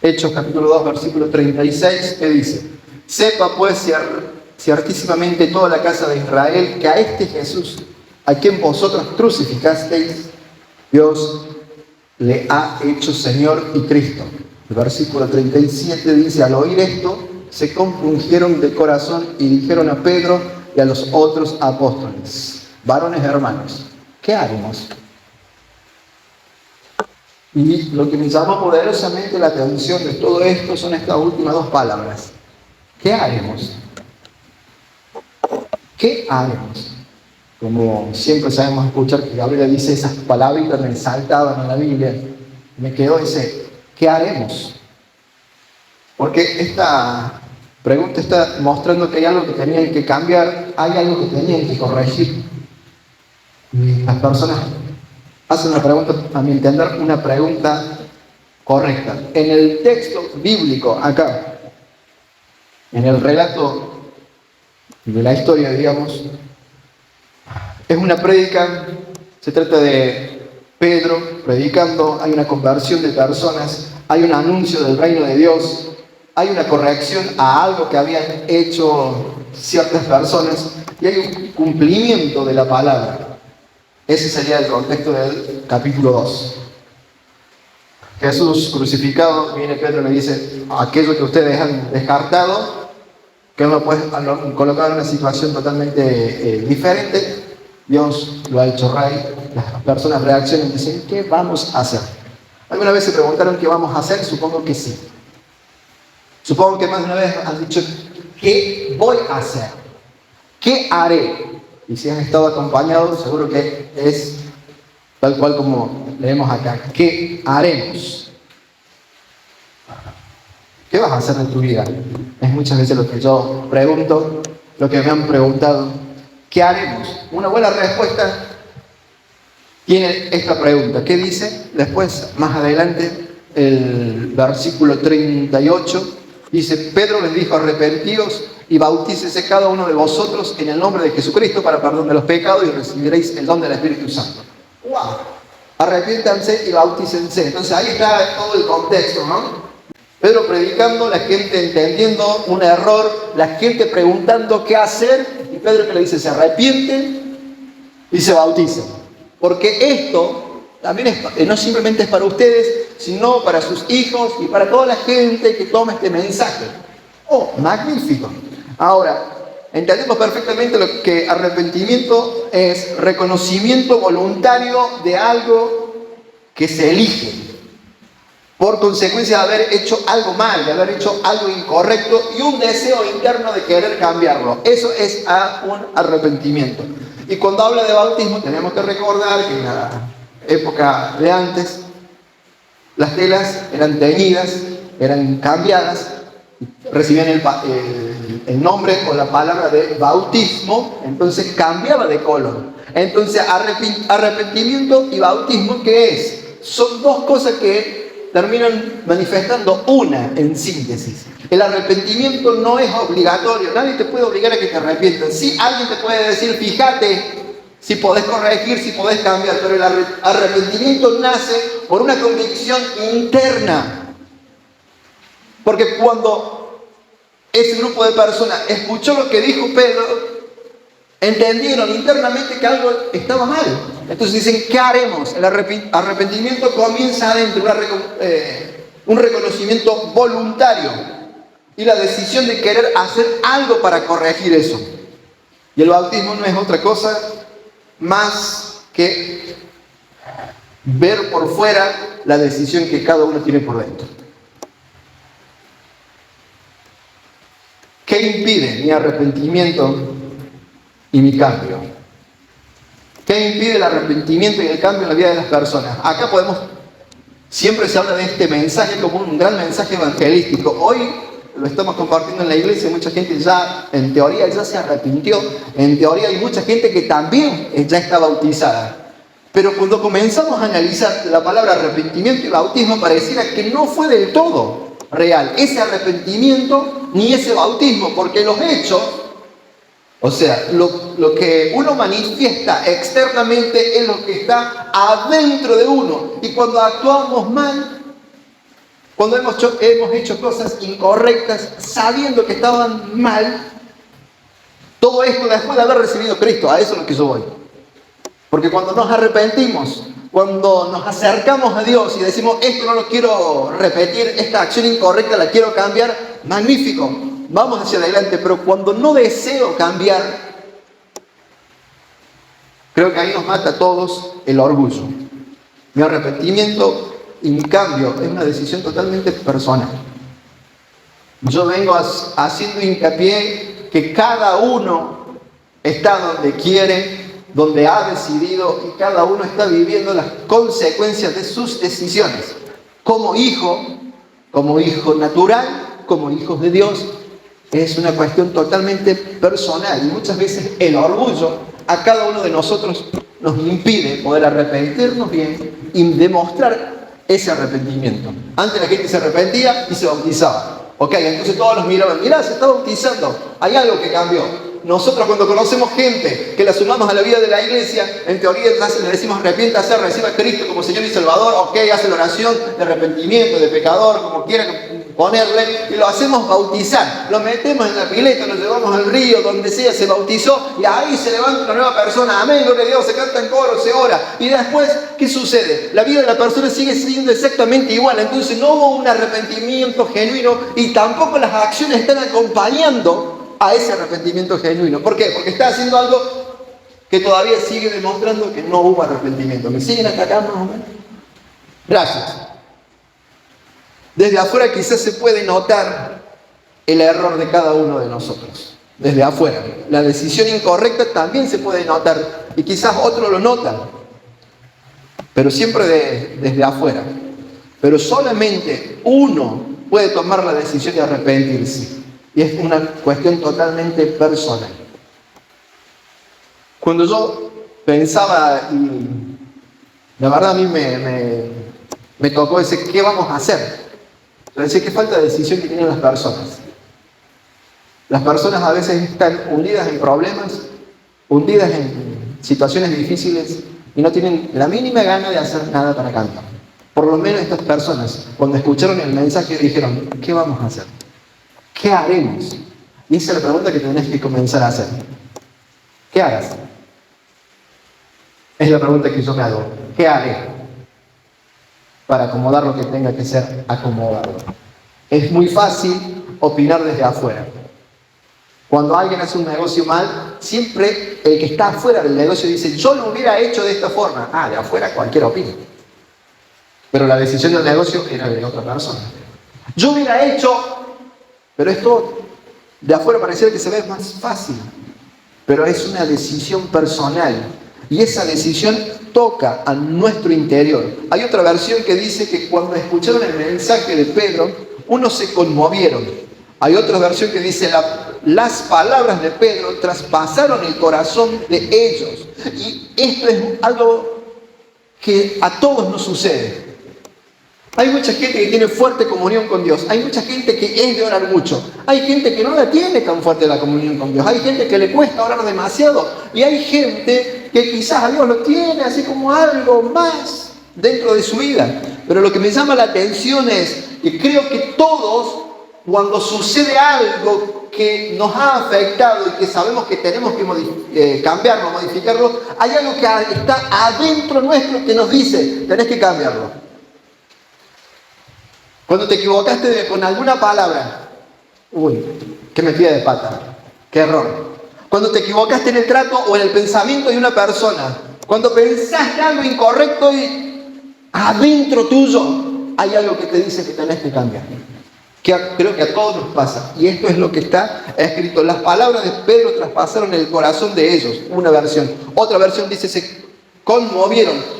Hechos capítulo 2, versículo 36, que dice: sepa pues ciertísimamente toda la casa de Israel que a este Jesús, a quien vosotros crucificasteis, Dios le ha hecho Señor y Cristo. El versículo 37 dice: al oír esto, se compungieron de corazón y dijeron a Pedro y a los otros apóstoles: varones hermanos, ¿qué haremos? Y lo que me llama poderosamente la atención de todo esto son estas últimas dos palabras. ¿Qué haremos? ¿Qué haremos? Como siempre sabemos escuchar que Gabriel dice esas palabritas, me saltaban en la Biblia. Me quedó ese, ¿qué haremos? Porque esta pregunta está mostrando que hay algo que tenían que cambiar, hay algo que tenían que corregir. Las personas hacen una pregunta, a mi entender, una pregunta correcta. En el texto bíblico, acá, en el relato de la historia, digamos, es una prédica, se trata de Pedro predicando, hay una conversión de personas, hay un anuncio del reino de Dios, hay una corrección a algo que habían hecho ciertas personas y hay un cumplimiento de la palabra. Ese sería el contexto del capítulo 2. Jesús crucificado, viene Pedro y le dice: aquello que ustedes han descartado, que no lo pueden colocar en una situación totalmente diferente, Dios lo ha hecho rey. Las personas reaccionan y dicen: ¿qué vamos a hacer? ¿Alguna vez se preguntaron qué vamos a hacer? Supongo que sí. Supongo que más de una vez han dicho: ¿qué voy a hacer? ¿Qué haré? Y si han estado acompañados, seguro que es tal cual como leemos acá. ¿Qué haremos? ¿Qué vas a hacer de tu vida? Es muchas veces lo que yo pregunto, lo que me han preguntado. ¿Qué haremos? Una buena respuesta tiene esta pregunta. ¿Qué dice? Después, más adelante, el versículo 38, dice: Pedro les dijo: arrepentíos y bautícese cada uno de vosotros en el nombre de Jesucristo para perdón de los pecados y recibiréis el don del Espíritu Santo. ¡Wow! Arrepiéntanse y bautícense. Entonces ahí está todo el contexto, ¿no? Pedro predicando, la gente entendiendo un error, la gente preguntando qué hacer, y Pedro que le dice: se arrepienten y se bauticen. Porque esto también no simplemente es para ustedes, sino para sus hijos y para toda la gente que toma este mensaje. ¡Oh, magnífico! Ahora, entendemos perfectamente lo que arrepentimiento es: reconocimiento voluntario de algo que se elige por consecuencia de haber hecho algo mal, de haber hecho algo incorrecto y un deseo interno de querer cambiarlo. Eso es un arrepentimiento. Y cuando habla de bautismo, tenemos que recordar que en la época de antes las telas eran teñidas, eran cambiadas, recibían el nombre o la palabra de bautismo, entonces cambiaba de color. Entonces arrepentimiento y bautismo, ¿qué es? Son dos cosas que terminan manifestando una en síntesis. El arrepentimiento no es obligatorio, nadie te puede obligar a que te arrepientas. Sí, alguien te puede decir: fíjate si podés corregir, si podés cambiar, pero el arrepentimiento nace por una convicción interna. Porque cuando ese grupo de personas escuchó lo que dijo Pedro, entendieron internamente que algo estaba mal. Entonces dicen: ¿qué haremos? El arrepentimiento comienza adentro, un reconocimiento voluntario y la decisión de querer hacer algo para corregir eso. Y el bautismo no es otra cosa más que ver por fuera la decisión que cada uno tiene por dentro. ¿Qué impide mi arrepentimiento y mi cambio? ¿Qué impide el arrepentimiento y el cambio en la vida de las personas? Acá siempre se habla de este mensaje como un gran mensaje evangelístico. Hoy lo estamos compartiendo en la iglesia, mucha gente ya, en teoría, ya se arrepintió. En teoría hay mucha gente que también ya está bautizada. Pero cuando comenzamos a analizar la palabra arrepentimiento y bautismo, pareciera que no fue del todo real ese arrepentimiento ni ese bautismo, porque los hechos, o sea, lo que uno manifiesta externamente es lo que está adentro de uno. Y cuando actuamos mal, Cuando hemos hecho cosas incorrectas sabiendo que estaban mal, todo esto después de haber recibido a Cristo, a eso es lo que yo voy. Porque cuando nos arrepentimos, cuando nos acercamos a Dios y decimos, esto no lo quiero repetir, esta acción incorrecta la quiero cambiar, magnífico, vamos hacia adelante. Pero cuando no deseo cambiar, creo que ahí nos mata a todos el orgullo. Mi arrepentimiento y mi cambio es una decisión totalmente personal. Yo vengo haciendo hincapié que cada uno está donde quiere, donde ha decidido, y cada uno está viviendo las consecuencias de sus decisiones. Como hijo natural, como hijos de Dios, es una cuestión totalmente personal. Y muchas veces el orgullo a cada uno de nosotros nos impide poder arrepentirnos bien y demostrar ese arrepentimiento. Antes la gente se arrepentía y se bautizaba. Ok, entonces todos los miraban, mirá, se está bautizando, hay algo que cambió. Nosotros cuando conocemos gente que la sumamos a la vida de la iglesia, en teoría le decimos arrepiéntase, reciba a Cristo como Señor y Salvador, ok, hace la oración de arrepentimiento, de pecador, como quieran ponerle, y lo hacemos bautizar, lo metemos en la pileta, lo llevamos al río, donde sea, se bautizó, y ahí se levanta una nueva persona, amén, gloria a Dios, se canta en coro, se ora, y después, ¿qué sucede? La vida de la persona sigue siendo exactamente igual, entonces no hubo un arrepentimiento genuino, y tampoco las acciones están acompañando a ese arrepentimiento genuino. ¿Por qué? Porque está haciendo algo que todavía sigue demostrando que no hubo arrepentimiento. ¿Me siguen hasta acá más o menos? Gracias. Desde afuera quizás se puede notar el error de cada uno de nosotros. Desde afuera. La decisión incorrecta también se puede notar y quizás otro lo nota. Pero siempre desde afuera. Pero solamente uno puede tomar la decisión de arrepentirse. Y es una cuestión totalmente personal. Cuando yo pensaba, y la verdad a mí me tocó ese, ¿qué vamos a hacer? Yo decía, qué falta de decisión que tienen las personas. Las personas a veces están hundidas en problemas, hundidas en situaciones difíciles y no tienen la mínima gana de hacer nada para cambiar. Por lo menos estas personas, cuando escucharon el mensaje, dijeron, ¿qué vamos a hacer? ¿Qué haremos? Y esa es la pregunta que tenés que comenzar a hacer. ¿Qué harás? Es la pregunta que yo me hago. ¿Qué haré para acomodar lo que tenga que ser acomodado? Es muy fácil opinar desde afuera. Cuando alguien hace un negocio mal, siempre el que está afuera del negocio dice, yo lo hubiera hecho de esta forma. De afuera cualquiera opina. Pero la decisión del negocio era de otra persona. Yo hubiera hecho... Pero esto de afuera pareciera que se ve más fácil, pero es una decisión personal y esa decisión toca a nuestro interior. Hay otra versión que dice que cuando escucharon el mensaje de Pedro, unos se conmovieron. Hay otra versión que dice las palabras de Pedro traspasaron el corazón de ellos. Y esto es algo que a todos nos sucede. Hay mucha gente que tiene fuerte comunión con Dios. Hay mucha gente que es de orar mucho. Hay gente que no la tiene tan fuerte la comunión con Dios. Hay gente que le cuesta orar demasiado. Y hay gente que quizás a Dios lo tiene así como algo más dentro de su vida. Pero lo que me llama la atención es que creo que todos, cuando sucede algo que nos ha afectado y que sabemos que tenemos que cambiarlo, modificarlo, hay algo que está adentro nuestro que nos dice, tenés que cambiarlo. Cuando te equivocaste con alguna palabra, qué metida de pata, qué error. Cuando te equivocaste en el trato o en el pensamiento de una persona, cuando pensaste algo incorrecto y adentro tuyo hay algo que te dice que tenés que cambiar. Creo que a todos nos pasa. Y esto es lo que está escrito. Las palabras de Pedro traspasaron el corazón de ellos. Una versión. Otra versión dice, se conmovieron.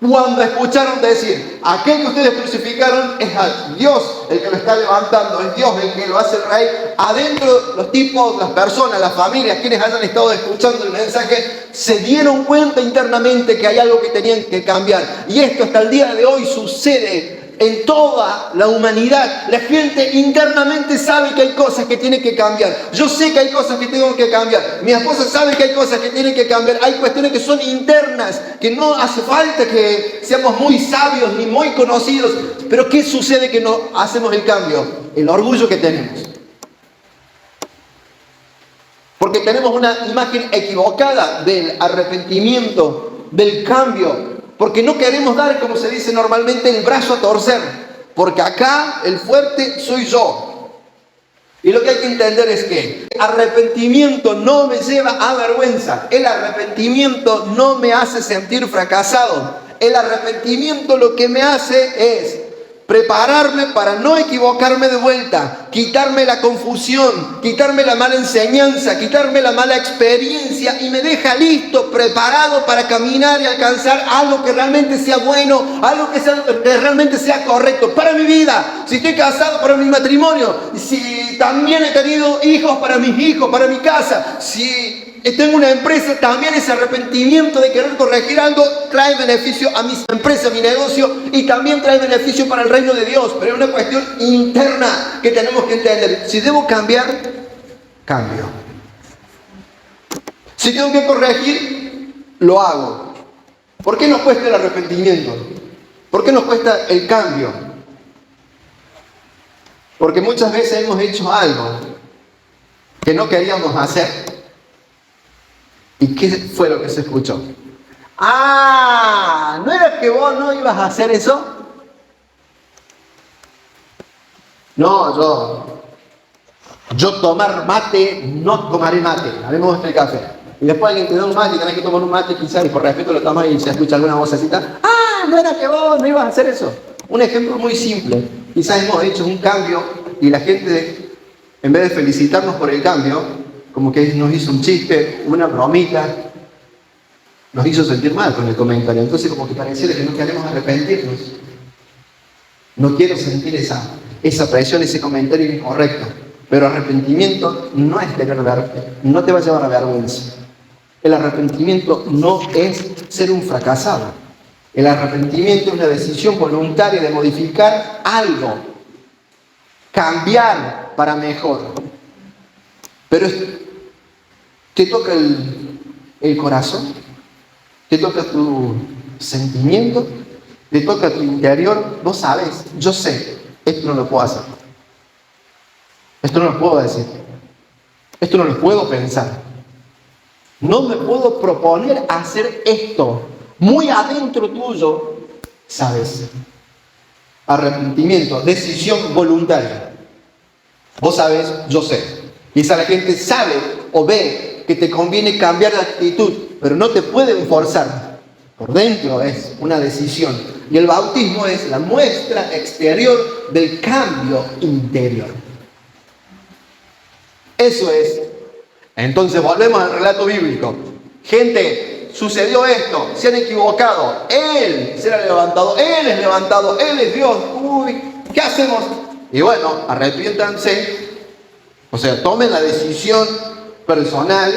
Cuando escucharon decir, aquel que ustedes crucificaron es a Dios el que lo está levantando, es Dios el que lo hace rey. Adentro los tipos, las personas, las familias, quienes hayan estado escuchando el mensaje, se dieron cuenta internamente que hay algo que tenían que cambiar. Y esto hasta el día de hoy sucede en toda la humanidad, la gente internamente sabe que hay cosas que tienen que cambiar. Yo sé que hay cosas que tengo que cambiar. Mi esposa sabe que hay cosas que tienen que cambiar. Hay cuestiones que son internas, que no hace falta que seamos muy sabios ni muy conocidos. Pero ¿qué sucede que no hacemos el cambio? El orgullo que tenemos. Porque tenemos una imagen equivocada del arrepentimiento, del cambio. Porque no queremos dar, como se dice normalmente, el brazo a torcer. Porque acá el fuerte soy yo. Y lo que hay que entender es que el arrepentimiento no me lleva a vergüenza. El arrepentimiento no me hace sentir fracasado. El arrepentimiento lo que me hace es prepararme para no equivocarme de vuelta, quitarme la confusión, quitarme la mala enseñanza, quitarme la mala experiencia y me deja listo, preparado para caminar y alcanzar algo que realmente sea bueno, algo que realmente sea correcto para mi vida. Si estoy casado, para mi matrimonio. Si también he tenido hijos, para mis hijos, para mi casa. Si tengo una empresa, también ese arrepentimiento de querer corregir algo trae beneficio a mi empresa, a mi negocio, y también trae beneficio para el reino de Dios. Pero es una cuestión interna que tenemos que entender. Si debo cambiar, cambio. Si tengo que corregir, lo hago. ¿Por qué nos cuesta el arrepentimiento? ¿Por qué nos cuesta el cambio? Porque muchas veces hemos hecho algo que no queríamos hacer. ¿Y qué fue lo que se escuchó? ¡Ah! ¿No era que vos no ibas a hacer eso? No, yo tomar mate, no tomaré mate. A mí me gusta el café. Y después alguien te da un mate y tenés que tomar un mate, quizás, y por respeto lo tomas y se escucha alguna vocecita. ¡Ah! ¿No era que vos no ibas a hacer eso? Un ejemplo muy simple. Quizás hemos hecho un cambio y la gente, en vez de felicitarnos por el cambio, como que nos hizo un chiste, una bromita, nos hizo sentir mal con el comentario. Entonces como que pareciera que no queremos arrepentirnos. No quiero sentir esa presión, ese comentario incorrecto. Pero arrepentimiento no es no te va a llevar a vergüenza. El arrepentimiento no es ser un fracasado. El arrepentimiento es una decisión voluntaria de modificar algo, cambiar para mejor. Pero te toca el corazón, te toca tu sentimiento, te toca tu interior. Vos sabes, yo sé, esto no lo puedo hacer. Esto no lo puedo decir. Esto no lo puedo pensar. No me puedo proponer hacer esto. Muy adentro tuyo, sabes. Arrepentimiento, decisión voluntaria. Vos sabes, yo sé. Quizá la gente sabe o ve que te conviene cambiar de actitud, pero no te pueden forzar. Por dentro es una decisión. Y el bautismo es la muestra exterior del cambio interior. Eso es. Entonces volvemos al relato bíblico. Gente, sucedió esto, se han equivocado. Él se ha levantado, Él es levantado, Él es Dios. Uy, ¿qué hacemos? Y bueno, arrepiéntanse. O sea, tomen la decisión personal,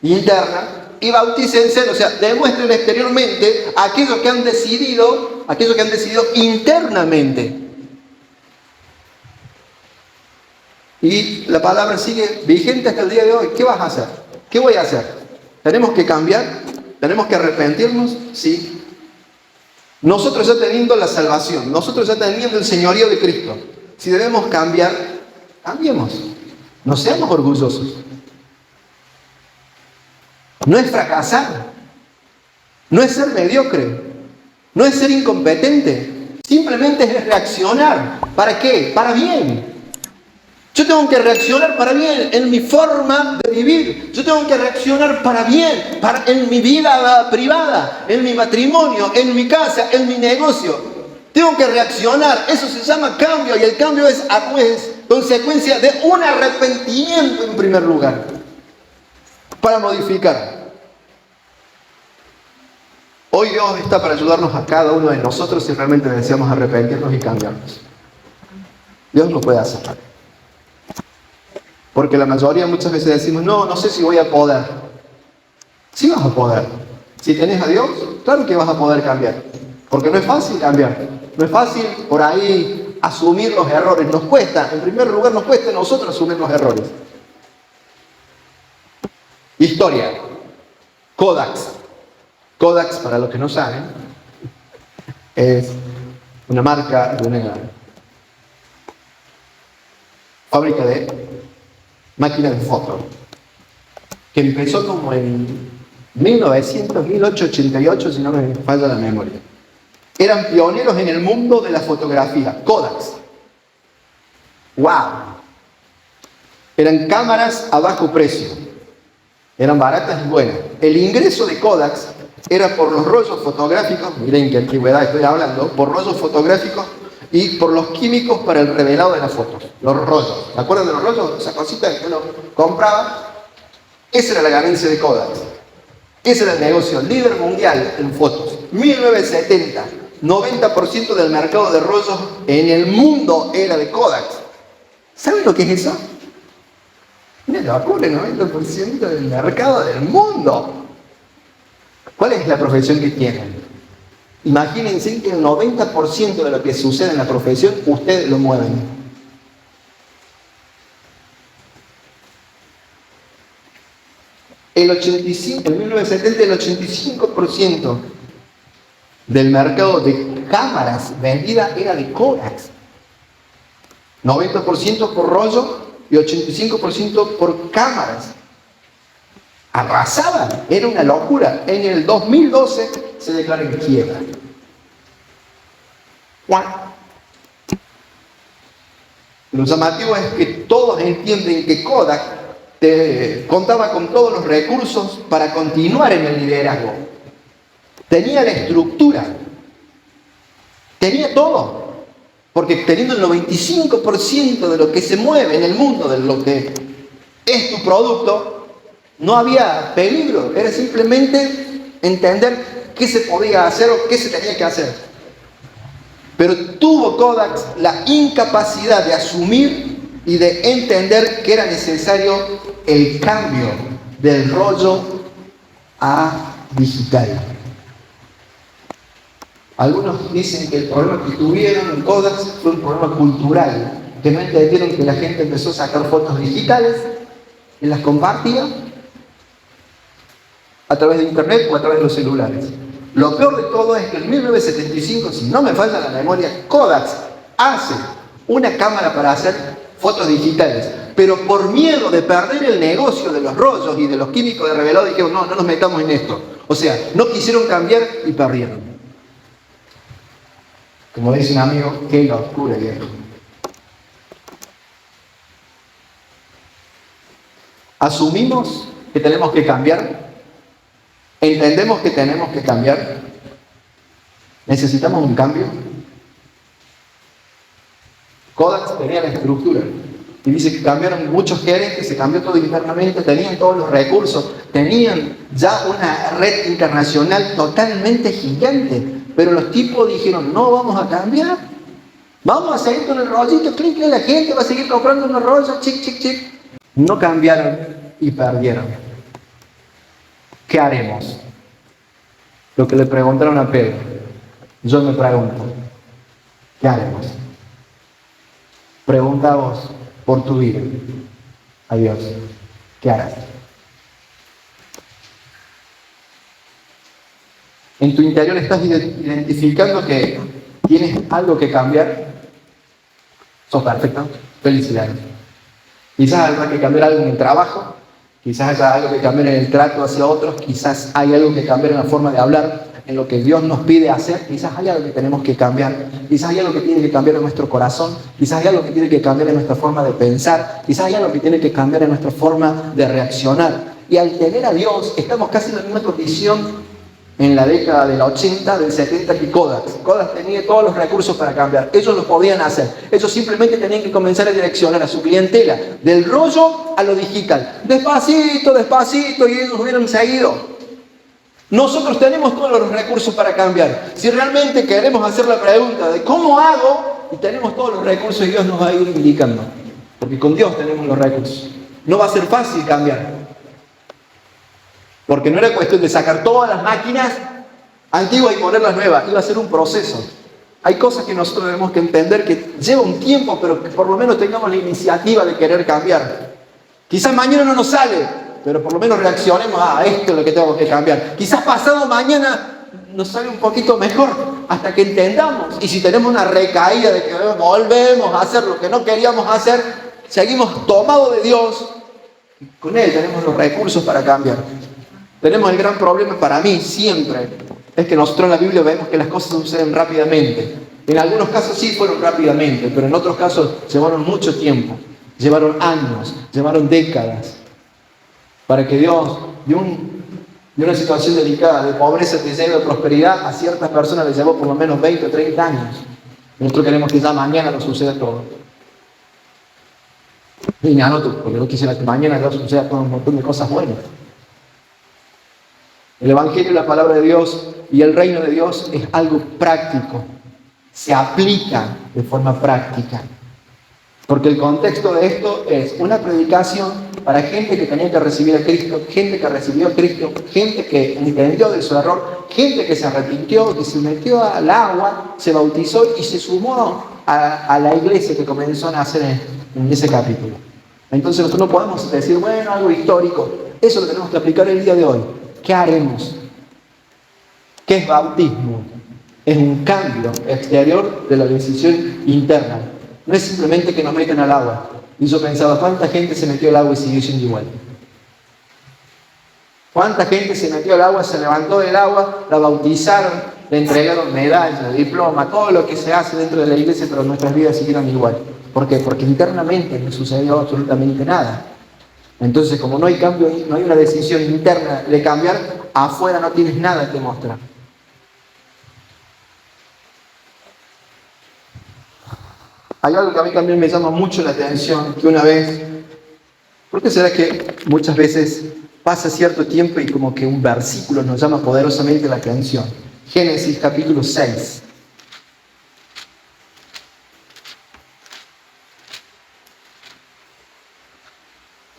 interna, y bautícense, o sea, demuestren exteriormente aquello que han decidido internamente. Y la palabra sigue vigente hasta el día de hoy. ¿Qué vas a hacer? ¿Qué voy a hacer? ¿Tenemos que cambiar? ¿Tenemos que arrepentirnos? Sí. Nosotros ya teniendo la salvación, nosotros ya teniendo el señorío de Cristo, si debemos cambiar, cambiemos. No seamos orgullosos. No es fracasar. No es ser mediocre. No es ser incompetente. Simplemente es reaccionar. ¿Para qué? Para bien. Yo tengo que reaccionar para bien en mi forma de vivir. Yo tengo que reaccionar para bien en mi vida privada, en mi matrimonio, en mi casa, en mi negocio. Tengo que reaccionar. Eso se llama cambio, y el cambio es consecuencia de un arrepentimiento en primer lugar, para modificar. Hoy Dios está para ayudarnos a cada uno de nosotros si realmente deseamos arrepentirnos y cambiarnos. Dios lo puede hacer. Porque la mayoría muchas veces decimos, no sé si voy a poder. Sí vas a poder. Si tenés a Dios, claro que vas a poder cambiar. Porque no es fácil cambiar. No es fácil por ahí asumir los errores. Nos cuesta, en primer lugar nos cuesta a nosotros asumir los errores. Historia. Kodak. Kodak, para los que no saben, es una marca de una fábrica de máquinas de foto que empezó como en 1888, si no me falla la memoria. Eran pioneros en el mundo de la fotografía. Kodak. ¡Wow! Eran cámaras a bajo precio. Eran baratas y buenas. El ingreso de Kodak era por los rollos fotográficos, miren qué antigüedad estoy hablando, por rollos fotográficos y por los químicos para el revelado de las fotos. Los rollos. ¿Se acuerdan de los rollos? Esa cosita que uno compraba. Esa era la ganancia de Kodak. Ese era el negocio, líder mundial en fotos. 1970, 90% del mercado de rollos en el mundo era de Kodak. ¿Saben lo que es eso? Una locura, el 90% del mercado del mundo. ¿Cuál es la profesión que tienen? Imagínense que el 90% de lo que sucede en la profesión, ustedes lo mueven. En 1970, el 85% del mercado de cámaras vendidas era de Kodak. 90% por rollo y 85% por cámaras. Arrasaban, era una locura. En el 2012 se declara en quiebra. Lo llamativo es que todos entienden que Kodak contaba con todos los recursos para continuar en el liderazgo. Tenía la estructura, tenía todo, porque teniendo el 95% de lo que se mueve en el mundo, de lo que es tu producto, no había peligro, era simplemente entender qué se podía hacer o qué se tenía que hacer. Pero tuvo Kodak la incapacidad de asumir y de entender que era necesario el cambio del rollo a digital. Algunos dicen que el problema que tuvieron en Kodak fue un problema cultural, que no entendieron que la gente empezó a sacar fotos digitales y las compartía a través de internet o a través de los celulares. Lo peor de todo es que en 1975, si no me falla la memoria, Kodak hace una cámara para hacer fotos digitales, pero por miedo de perder el negocio de los rollos y de los químicos de revelado, dijeron, no nos metamos en esto. O sea, no quisieron cambiar y perdieron. Como dice un amigo, qué locura, viejo. Asumimos que tenemos que cambiar. Entendemos que tenemos que cambiar. ¿Necesitamos un cambio? Kodak tenía la estructura. Y dice que cambiaron muchos gerentes, se cambió todo internamente, tenían todos los recursos, tenían ya una red internacional totalmente gigante. Pero los tipos dijeron, no vamos a cambiar. Vamos a seguir con el rollito, clic, la gente va a seguir comprando unos rollos, chic, chic, chic. No cambiaron y perdieron. ¿Qué haremos? Lo que le preguntaron a Pedro. Yo me pregunto, ¿qué haremos? Pregunta vos por tu vida a Dios, ¿qué harás? En tu interior estás identificando que tienes algo que cambiar. Sos perfecto. Felicidades. Quizás hay que cambiar algo en el trabajo, quizás haya algo que cambiar en el trato hacia otros, quizás hay algo que cambiar en la forma de hablar, en lo que Dios nos pide hacer, quizás hay algo que tenemos que cambiar, quizás hay algo que tiene que cambiar en nuestro corazón, quizás hay algo que tiene que cambiar en nuestra forma de pensar, quizás hay algo que tiene que cambiar en nuestra forma de reaccionar. Y al tener a Dios, estamos casi en la misma condición en la década del 80, del 70 que Kodak. Kodak tenía todos los recursos para cambiar. Ellos lo podían hacer. Ellos simplemente tenían que comenzar a direccionar a su clientela del rollo a lo digital. Despacito, despacito, y ellos hubieran seguido. Nosotros tenemos todos los recursos para cambiar. Si realmente queremos hacer la pregunta de ¿cómo hago? Y tenemos todos los recursos y Dios nos va a ir indicando. Porque con Dios tenemos los recursos. No va a ser fácil cambiar. Porque no era cuestión de sacar todas las máquinas antiguas y ponerlas nuevas. Iba a ser un proceso. Hay cosas que nosotros tenemos que entender que lleva un tiempo, pero que por lo menos tengamos la iniciativa de querer cambiar. Quizás mañana no nos sale, pero por lo menos reaccionemos a esto es lo que tengo que cambiar. Quizás pasado mañana nos sale un poquito mejor hasta que entendamos. Y si tenemos una recaída de que volvemos a hacer lo que no queríamos hacer, seguimos tomados de Dios. Con Él tenemos los recursos para cambiar. Tenemos el gran problema para mí siempre, es que nosotros en la Biblia vemos que las cosas suceden rápidamente. En algunos casos sí fueron rápidamente, pero en otros casos llevaron mucho tiempo. Llevaron años, llevaron décadas. Para que Dios, de una situación delicada, de pobreza te lleve a prosperidad, a ciertas personas les llevó por lo menos 20 o 30 años. Nosotros queremos que ya mañana nos suceda todo. Y me anoto, porque no quisiera que mañana nos suceda todo un montón de cosas buenas. El Evangelio, la palabra de Dios y el reino de Dios es algo práctico. Se aplica de forma práctica. Porque el contexto de esto es una predicación para gente que tenía que recibir a Cristo, gente que recibió a Cristo, gente que entendió de su error, gente que se arrepintió, que se metió al agua, se bautizó y se sumó a la iglesia que comenzó a nacer en ese capítulo. Entonces nosotros no podemos decir, bueno, algo histórico. Eso lo tenemos que aplicar el día de hoy. ¿Qué haremos? ¿Qué es bautismo? Es un cambio exterior de la decisión interna. No es simplemente que nos metan al agua. Y yo pensaba, ¿cuánta gente se metió al agua y siguió siendo igual? ¿Cuánta gente se metió al agua, se levantó del agua, la bautizaron, le entregaron medalla, diploma, todo lo que se hace dentro de la iglesia, pero nuestras vidas siguieron igual? ¿Por qué? Porque internamente no sucedió absolutamente nada. Entonces, como no hay cambio, no hay una decisión interna de cambiar, afuera no tienes nada que mostrar. Hay algo que a mí también me llama mucho la atención, que una vez, ¿por qué será que muchas veces pasa cierto tiempo y como que un versículo nos llama poderosamente la atención? Génesis capítulo 6.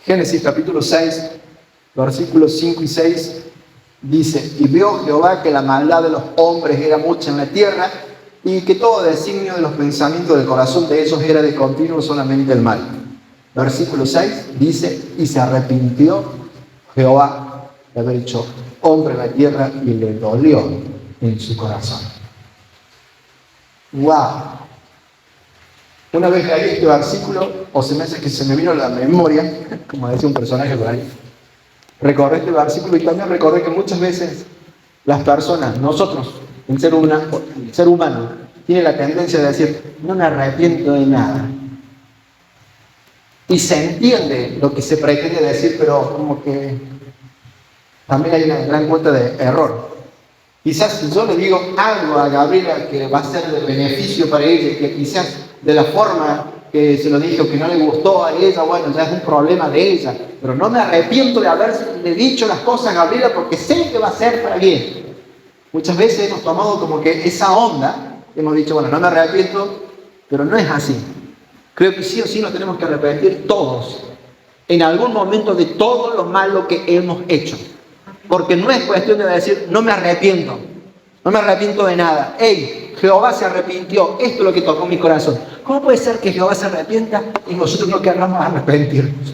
Génesis capítulo 6, versículos 5 y 6, dice: y vio Jehová que la maldad de los hombres era mucha en la tierra, y que todo designio de los pensamientos del corazón de ellos era de continuo solamente el mal. Versículo 6 dice: y se arrepintió Jehová de haber hecho hombre en la tierra, y le dolió en su corazón. ¡Wow! Una vez leí este versículo, o se me hace que se me vino a la memoria, como decía un personaje por ahí, recordé este versículo y también recordé que muchas veces las personas, nosotros, el ser humano, tiene la tendencia de decir, no me arrepiento de nada. Y se entiende lo que se pretende decir, pero como que también hay una gran cuenta de error. Quizás si yo le digo algo a Gabriela que va a ser de beneficio para ella, que quizás de la forma que se lo dije o que no le gustó a ella, bueno, ya es un problema de ella. Pero no me arrepiento de haberle dicho las cosas a Gabriela porque sé que va a ser para bien. Muchas veces hemos tomado como que esa onda, hemos dicho, bueno, no me arrepiento, pero no es así. Creo que sí o sí nos tenemos que arrepentir todos, en algún momento, de todo lo malo que hemos hecho. Porque no es cuestión de decir, no me arrepiento de nada. ¡Ey! Jehová se arrepintió, esto es lo que tocó mi corazón. ¿Cómo puede ser que Jehová se arrepienta y nosotros no queramos arrepentirnos?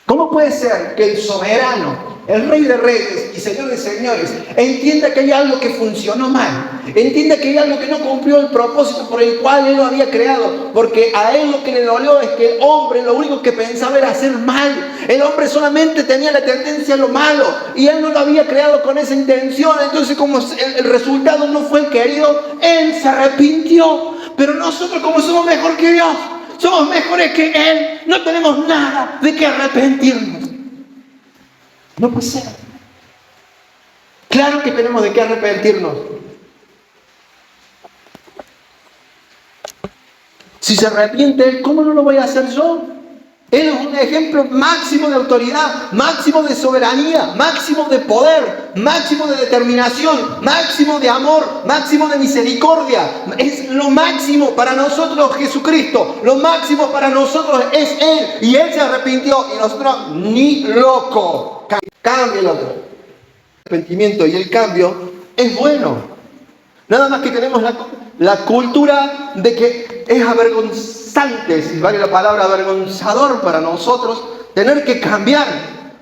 ¿Cómo puede ser que el soberano, el Rey de Reyes y Señor de Señores, entienda que hay algo que funcionó mal? Entienda que hay algo que no cumplió el propósito por el cual Él lo había creado. Porque a Él lo que le dolió es que el hombre lo único que pensaba era hacer mal. El hombre solamente tenía la tendencia a lo malo y Él no lo había creado con esa intención. Entonces, como el resultado no fue el querido, Él se arrepintió. Pero nosotros, como somos mejor que Dios, somos mejores que Él, no tenemos nada de qué arrepentirnos. No puede ser. Claro que tenemos de qué arrepentirnos. Si se arrepiente Él, ¿cómo no lo voy a hacer yo? Él es un ejemplo máximo de autoridad, máximo de soberanía, máximo de poder, máximo de determinación, máximo de amor, máximo de misericordia. Es lo máximo para nosotros Jesucristo. Lo máximo para nosotros es Él. Y Él se arrepintió y nosotros ni loco. Cambie el otro. arrepentimiento y el cambio es bueno. Nada más que tenemos la cultura de que es avergonzante, si vale la palabra avergonzador para nosotros, tener que cambiar,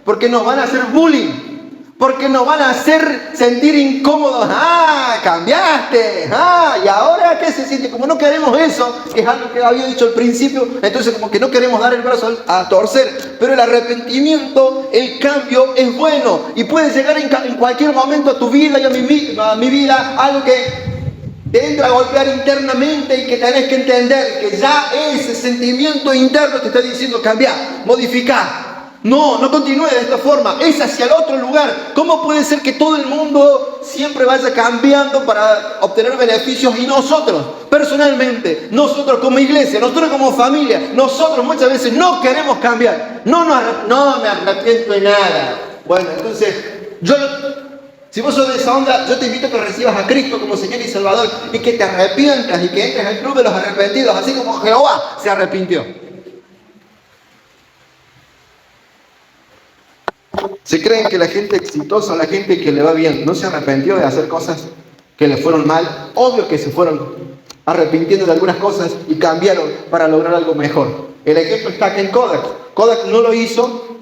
porque nos van a hacer bullying. Porque nos van a hacer sentir incómodos. ¡Ah! ¡Cambiaste! ¡Ah! ¿Y ahora qué se siente? Como no queremos eso, que es algo que había dicho al principio, entonces como que no queremos dar el brazo a torcer. Pero el arrepentimiento, el cambio es bueno. Y puede llegar en cualquier momento a tu vida y a mi vida algo que te entra a golpear internamente y que tenés que entender que ya ese sentimiento interno te está diciendo cambiar, modificar. No continúe de esta forma, es hacia el otro lugar. ¿Cómo puede ser que todo el mundo siempre vaya cambiando para obtener beneficios y nosotros, personalmente, nosotros como iglesia, nosotros como familia, nosotros muchas veces no queremos cambiar? No me arrepiento de nada. Bueno, entonces, si vos sos de esa onda, yo te invito a que recibas a Cristo como Señor y Salvador y que te arrepientas y que entres al club de los arrepentidos, así como Jehová se arrepintió. Se creen que la gente exitosa, la gente que le va bien, no se arrepintió de hacer cosas que le fueron mal. Obvio que se fueron arrepintiendo de algunas cosas y cambiaron para lograr algo mejor. El ejemplo está aquí en Kodak. Kodak no lo hizo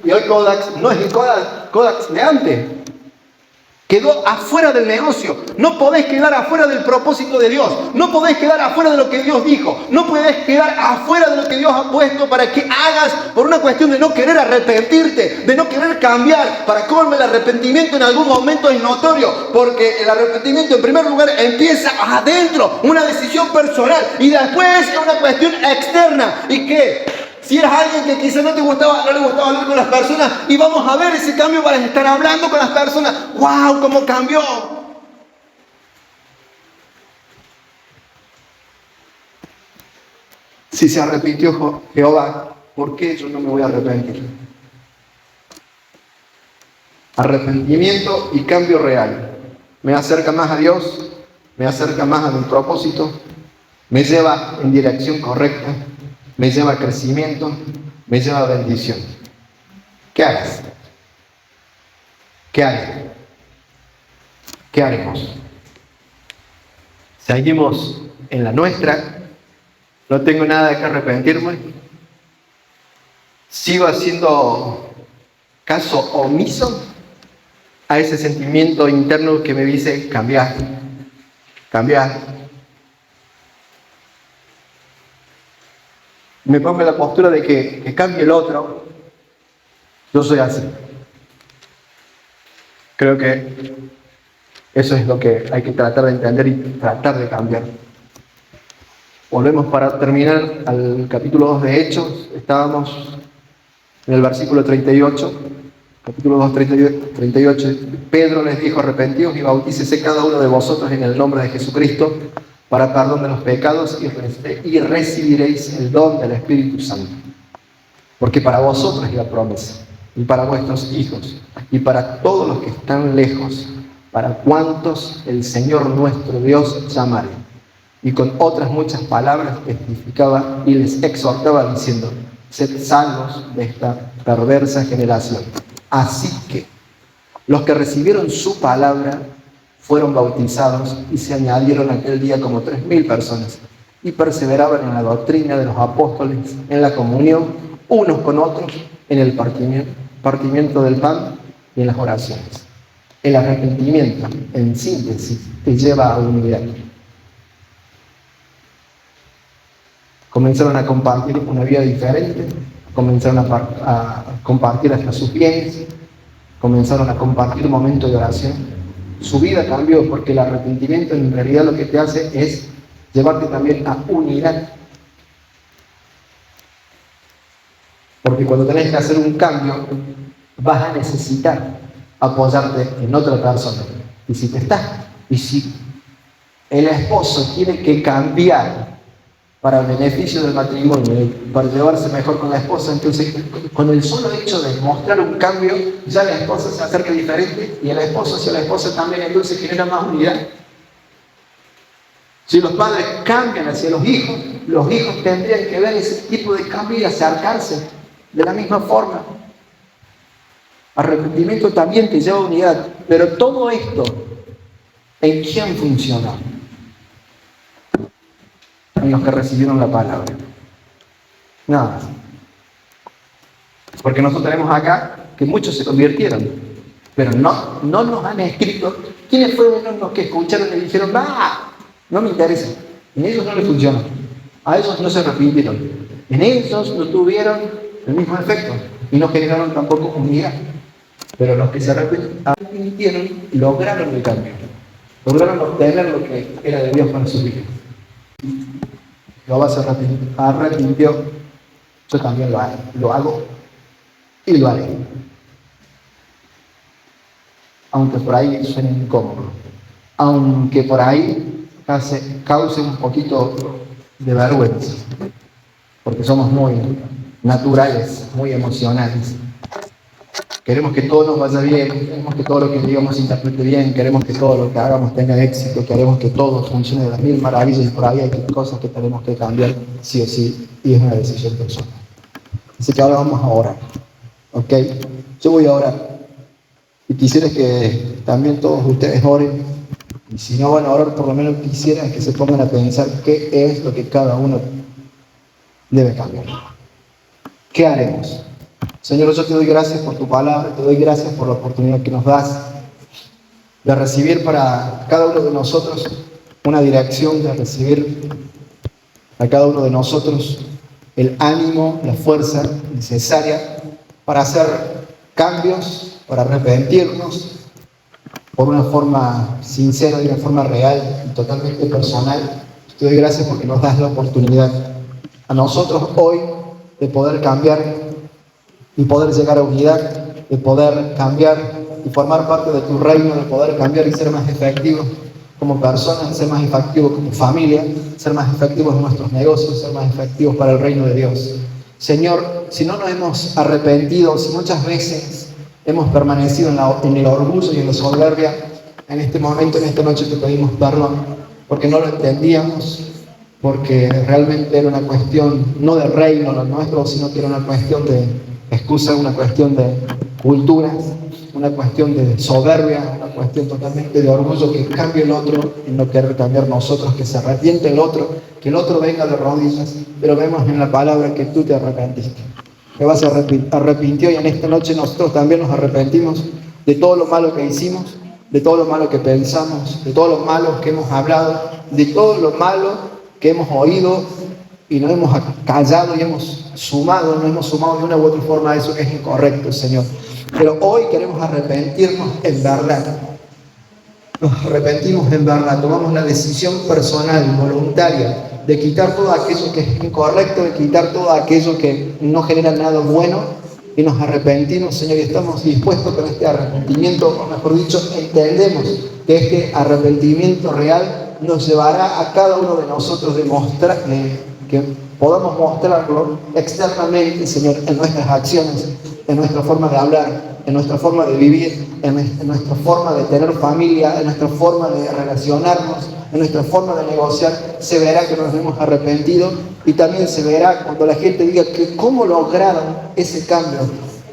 y hoy Kodak no es el Kodak de antes. Quedó afuera del negocio. No podés quedar afuera del propósito de Dios. No podés quedar afuera de lo que Dios dijo. No podés quedar afuera de lo que Dios ha puesto para que hagas por una cuestión de no querer arrepentirte, de no querer cambiar. Para colmo, el arrepentimiento en algún momento es notorio, porque el arrepentimiento en primer lugar empieza adentro, una decisión personal, y después es una cuestión externa. ¿Y qué? Si eras alguien que quizás no le gustaba hablar con las personas, y vamos a ver ese cambio para estar hablando con las personas. ¡Wow! ¿Cómo cambió? Si se arrepintió Jehová, ¿por qué yo no me voy a arrepentir? Arrepentimiento y cambio real. Me acerca más a Dios, me acerca más a mi propósito, me lleva en dirección correcta, me lleva a crecimiento, me lleva a bendición. ¿Qué harás? ¿Qué haré? ¿Qué haremos? ¿Seguimos en la nuestra? ¿No tengo nada de que arrepentirme? ¿Sigo haciendo caso omiso a ese sentimiento interno que me dice cambiar? Me pongo en la postura de que cambie el otro. Yo soy así. Creo que eso es lo que hay que tratar de entender y tratar de cambiar. Volvemos para terminar al capítulo 2 de Hechos. Estábamos en el versículo 38. Capítulo 2, 38. Pedro les dijo: arrepentíos y bautícese cada uno de vosotros en el nombre de Jesucristo para perdón de los pecados y recibiréis el don del Espíritu Santo. Porque para vosotros es la promesa, y para vuestros hijos, y para todos los que están lejos, para cuantos el Señor nuestro Dios llamare. Y con otras muchas palabras testificaba y les exhortaba diciendo: sed salvos de esta perversa generación. Así que los que recibieron su palabra fueron bautizados y se añadieron aquel día como 3,000 personas y perseveraban en la doctrina de los apóstoles, en la comunión unos con otros, en el partimiento del pan y en las oraciones. El arrepentimiento, en síntesis, te lleva a unidad. Comenzaron a compartir una vida diferente, comenzaron a compartir hasta sus bienes, comenzaron a compartir momentos de oración. Su vida cambió porque el arrepentimiento en realidad lo que te hace es llevarte también a unidad. Porque cuando tenés que hacer un cambio, vas a necesitar apoyarte en otra persona. Y si el esposo tiene que cambiar para el beneficio del matrimonio, para llevarse mejor con la esposa, entonces con el solo hecho de mostrar un cambio, ya la esposa se acerca diferente y el esposo hacia la esposa también, entonces genera más unidad. Si los padres cambian hacia los hijos tendrían que ver ese tipo de cambio y acercarse de la misma forma. Arrepentimiento también te lleva a unidad. Pero todo esto, ¿en quién funcionó? En los que recibieron la palabra. Nada más. Porque nosotros tenemos acá que muchos se convirtieron, pero no nos han escrito quiénes fueron los que escucharon y dijeron, no me interesa. En ellos no les funcionó. A esos no se arrepintieron. En ellos no tuvieron el mismo efecto y no generaron tampoco unidad. Pero los que se arrepintieron lograron el cambio. Lograron obtener lo que era de Dios para su vida. Jehová se arrepintió. Yo también lo hago y lo haré. Aunque por ahí suene incómodo. Aunque por ahí cause un poquito de vergüenza. Porque somos muy naturales, muy emocionales. Queremos que todo nos vaya bien, queremos que todo lo que digamos se interprete bien, queremos que todo lo que hagamos tenga éxito, queremos que todo funcione de las mil maravillas y por ahí hay cosas que tenemos que cambiar sí o sí y es una decisión personal. Así que ahora vamos a orar, ¿ok? Yo voy a orar y quisiera que también todos ustedes oren y si no van a orar por lo menos quisiera que se pongan a pensar qué es lo que cada uno debe cambiar. ¿Qué haremos? Señor, yo te doy gracias por tu palabra, te doy gracias por la oportunidad que nos das de recibir para cada uno de nosotros una dirección, de recibir a cada uno de nosotros el ánimo, la fuerza necesaria para hacer cambios, para arrepentirnos por una forma sincera, y una forma real y totalmente personal. Te doy gracias porque nos das la oportunidad a nosotros hoy de poder cambiar y poder llegar a unidad, de poder cambiar y formar parte de tu reino, de poder cambiar y ser más efectivos como personas, ser más efectivos como familia, ser más efectivos en nuestros negocios, ser más efectivos para el reino de Dios. Señor, si no nos hemos arrepentido, si muchas veces hemos permanecido en el orgullo y en la soberbia, en este momento, en esta noche te pedimos perdón, porque no lo entendíamos, porque realmente era una cuestión no del reino, lo nuestro, sino que era una cuestión de excusa, una cuestión de culturas, una cuestión de soberbia, una cuestión totalmente de orgullo, que cambie el otro y no querer cambiar nosotros, que se arrepiente el otro, que el otro venga de rodillas, pero vemos en la palabra que tú te arrepentiste. Jehová se arrepintió y en esta noche nosotros también nos arrepentimos de todo lo malo que hicimos, de todo lo malo que pensamos, de todo lo malo que hemos hablado, de todo lo malo que hemos oído y nos hemos callado y nos hemos sumado de una u otra forma a eso que es incorrecto, Señor. Pero hoy queremos arrepentirnos en verdad. Nos arrepentimos en verdad, tomamos la decisión personal, voluntaria, de quitar todo aquello que es incorrecto, de quitar todo aquello que no genera nada bueno, y nos arrepentimos, Señor, y estamos dispuestos con este arrepentimiento, o mejor dicho, entendemos que este arrepentimiento real nos llevará a cada uno de nosotros que podamos mostrarlo externamente, Señor, en nuestras acciones, en nuestra forma de hablar, en nuestra forma de vivir, en nuestra forma de tener familia, en nuestra forma de relacionarnos, en nuestra forma de negociar. Se verá que nos hemos arrepentido y también se verá cuando la gente diga que cómo lograron ese cambio.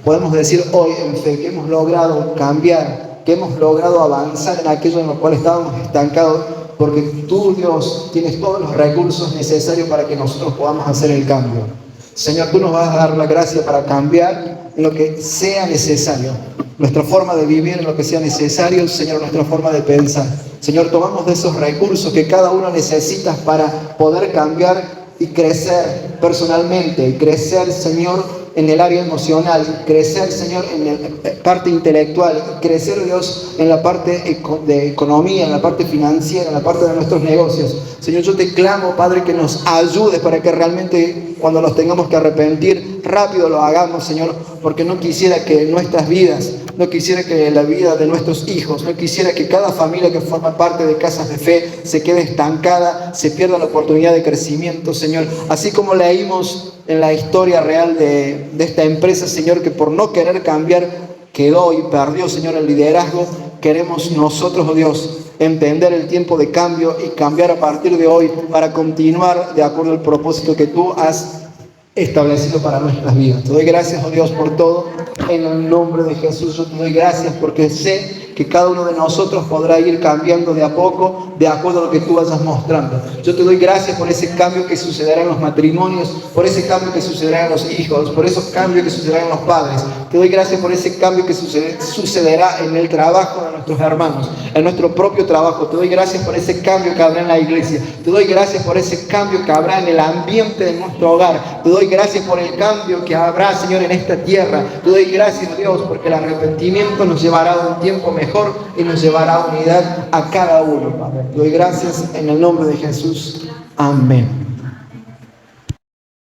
Podemos decir hoy en fe que hemos logrado cambiar, que hemos logrado avanzar en aquello en lo cual estábamos estancados, porque tú, Dios, tienes todos los recursos necesarios para que nosotros podamos hacer el cambio. Señor, tú nos vas a dar la gracia para cambiar en lo que sea necesario, nuestra forma de vivir en lo que sea necesario, Señor, nuestra forma de pensar. Señor, tomamos de esos recursos que cada uno necesita para poder cambiar y crecer personalmente, y crecer, Señor, en el área emocional, crecer, Señor, en la parte intelectual, crecer, Dios, en la parte de economía, en la parte financiera, en la parte de nuestros negocios. Señor, yo te clamo, Padre, que nos ayudes para que realmente cuando nos tengamos que arrepentir, rápido lo hagamos, Señor, porque no quisiera que nuestras vidas, no quisiera que la vida de nuestros hijos, no quisiera que cada familia que forma parte de Casas de Fe se quede estancada, se pierda la oportunidad de crecimiento, Señor. Así como leímos en la historia real de esta empresa, Señor, que por no querer cambiar quedó y perdió, Señor, el liderazgo. Queremos nosotros, oh Dios, entender el tiempo de cambio y cambiar a partir de hoy para continuar de acuerdo al propósito que tú has establecido para nuestras vidas. Te doy gracias, oh Dios, por todo. En el nombre de Jesús yo te doy gracias porque sé que cada uno de nosotros podrá ir cambiando de a poco, de acuerdo a lo que tú vayas mostrando. Yo te doy gracias por ese cambio que sucederá en los matrimonios, por ese cambio que sucederá en los hijos, por esos cambios que sucederán en los padres. Te doy gracias por ese cambio que sucederá en el trabajo de nuestros hermanos, en nuestro propio trabajo. Te doy gracias por ese cambio que habrá en la iglesia. Te doy gracias por ese cambio que habrá en el ambiente de nuestro hogar. Te doy gracias por el cambio que habrá, Señor, en esta tierra. Te doy gracias, Dios, porque el arrepentimiento nos llevará a un tiempo mejor y nos llevará a unidad a cada uno, Padre. Te doy gracias en el nombre de Jesús. Amén.